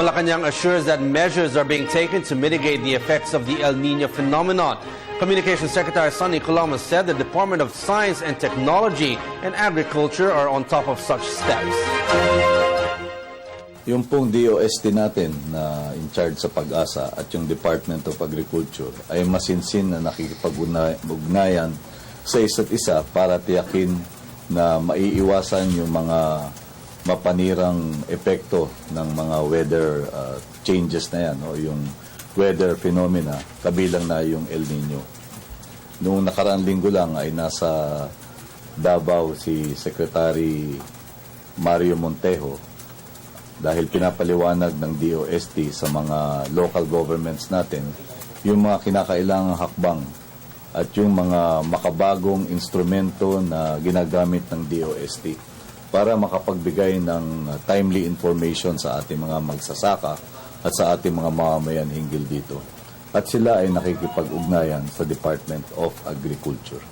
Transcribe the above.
Malacanang assures that measures are being taken to mitigate the effects of the El Nino phenomenon. Communications Secretary Sonny Coloma said the Department of Science and Technology and Agriculture are on top of such steps. Yung pong DOST natin na in charge sa pag-asa at yung Department of Agriculture ay masinsin na nakikipag-ugnayan sa isa't isa para tiyakin na maiiwasan yung mga mapanirang epekto ng mga weather changes na yan o yung weather phenomena kabilang na yung El Nino. Noong nakaraang linggo lang ay nasa Davao si Secretary Mario Montejo dahil pinapaliwanag ng DOST sa mga local governments natin yung mga kinakailangang hakbang at yung mga makabagong instrumento na ginagamit ng DOST para makapagbigay ng timely information sa ating mga magsasaka at sa ating mga mamamayan hinggil dito. At sila ay nakikipag-ugnayan sa Department of Agriculture.